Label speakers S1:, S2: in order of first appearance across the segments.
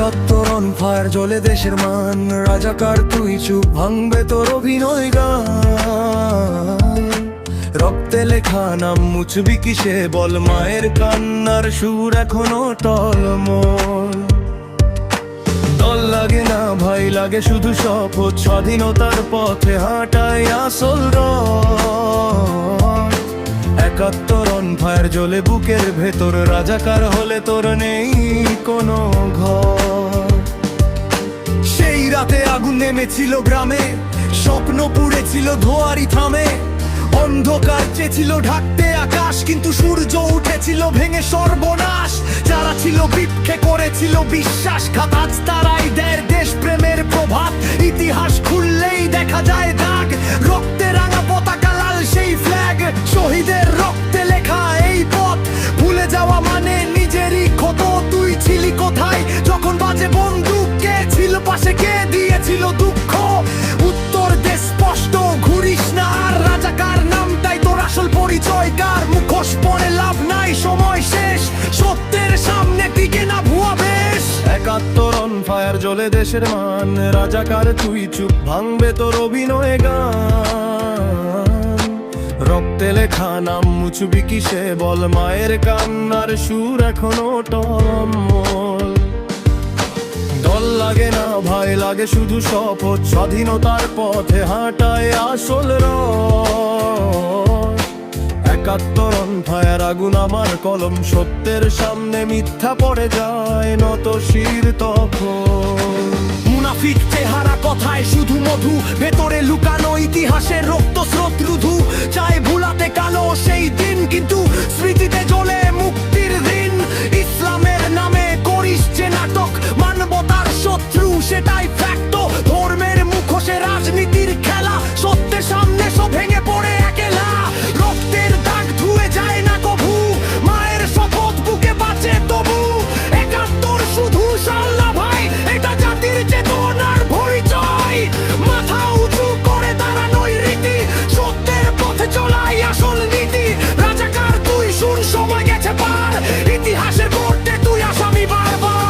S1: একাত্তর on fire জ্বলে দেশের মান, রাজাকার তুই চুপ, ভাঙবে তোর অভিনয় গান। রক্তে লেখা নাম মুছবি কিসে বল, মায়ের কান্নার সুর এখনো টলমল। দল লাগে না ভাই, লাগে শুধু শপথ, স্বাধীনতার পথে হাঁটাই আসল রথ। একাত্তর অন ফায়ার জ্বলে বুকের ভেতর, রাজাকার হলে তোর নেই কোনো ঘর। সেই রাতে আগুন নেমেছিল গ্রামে, স্বপ্ন পুড়েছিল ধোয়ারি থামে। অন্ধকার চেয়েছিল ঢাকতে আকাশ, কিন্তু সূর্য উঠেছিল ভেঙে সর্বনাশ। যারা ছিল বিপক্ষে করেছিল বিশ্বাসঘাত, আজ তারাই দেয় দেশপ্রেমের প্রভাত। ইতিহাস খুললেই দেখা যায় দাগ, রক্তে রাঙা পতাকা লাল সেই ফ্ল্যাগ। শহীদের রক্তে লেখা এই পথ, ভুলে যাওয়া মানে নিজেরই ক্ষত। তুই ছিলি কোথায় যখন বাজে বন্দুক, কে ছিল পাশে, কে দিয়েছিল দুঃখ? উত্তর দে স্পষ্ট, ঘুরিস না আর। রাজাকার নামটাই তোর আসল পরিচয় কার? মুখোশ পরে লাভ নাই, সময় শেষ, সত্যের সামনে টিকে না ভুয়া বেশ। একাত্তর অন ফায়ার জ্বলে দেশের মান, রাজাকার তুই চুপ, ভাঙবে তোর অভিনয় গান। রক্তে লেখা নাম মুছবি কিসে বল, মায়ের কান্নার সুর এখনো টলমল। দল লাগে না ভাই, লাগে শুধু শপথ, স্বাধীনতার পথে হাঁটায় আসল রথ। একাত্তর অন ফায়ার আগুন আমার কলম, সত্যের সামনে মিথ্যা পড়ে যায় নত শির তখন। মুনাফিক চেহারা কথায় শুধু মধু, ভেতরে লুকানো ইতিহাসের রক্তস্রোত রুধু। চায় ভুলাতে কালো সেই দিন, কিন্তু স্মৃতিতে জ্বলে মুক্তির দিন। ইসলামের নামে করিস যে নাটক, মানবতার শত্রু সেটাই ফ্যাক্ট। ধর্মের মুখোশে রাজনীতির খেলা, সত্যের সামনে সব ভেঙে পড়ে একেলা। রক্তের দাগ ধুয়ে যায় না কভু, মায়ের শপথ বুকে বাঁচে তবু। একাত্তর শুধু সাল্লা ভাই, এটা জাতির চেতনার পরিচয়। মাথা উঁচু করে দাঁড়ানোই রীতি, সত্যের পথে চলাই আসল নীতি। রাজাকার তুই শুন, সময় গেছে পার, ইতিহাসের কোর্টে তুই আসামি বারবার।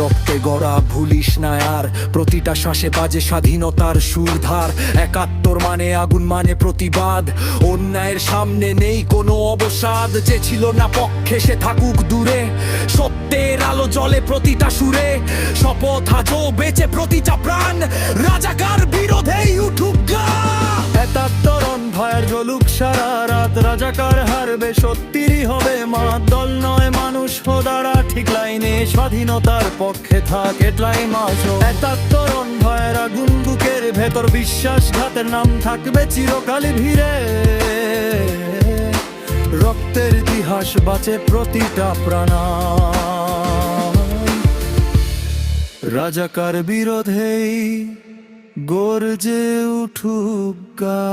S1: রক্তে গড়া ভুলিস না আর, প্রতিটা শ্বাসে বাজে স্বাধীনতার সুরধার। একাত্তর মানে আগুন, মানে প্রতিবাদ, অন্যায়ের সামনে নেই কোনো অবসাদ। যে ছিল না পক্ষে সে থাকুক দূরে, সত্যের আলো জ্বলে প্রতিটা সুরে। শপথ আজও বেঁচে প্রতিটা প্রাণ, রাজাকার বিরোধেই উঠুক গা। একাত্তর অন ফায়ার জ্বলুক সারা রাত, রাজাকার হারবে সত্যিরই হবে মাত। দল নয় মানুষ হো দাঁড়া ঠিক লাইনে, স্বাধীনতার পক্ষে থাক এটাই মাসো। একাত্তর অন ফায়ার আগুন বুকের ভেতর, বিশ্বাসঘাতের নাম থাকবে চিরকালই ভিড়ে। রক্তের ইতিহাস বাঁচে প্রতিটা প্রাণ, রাজাকার বিরোধেই গর্জে উঠুক গা।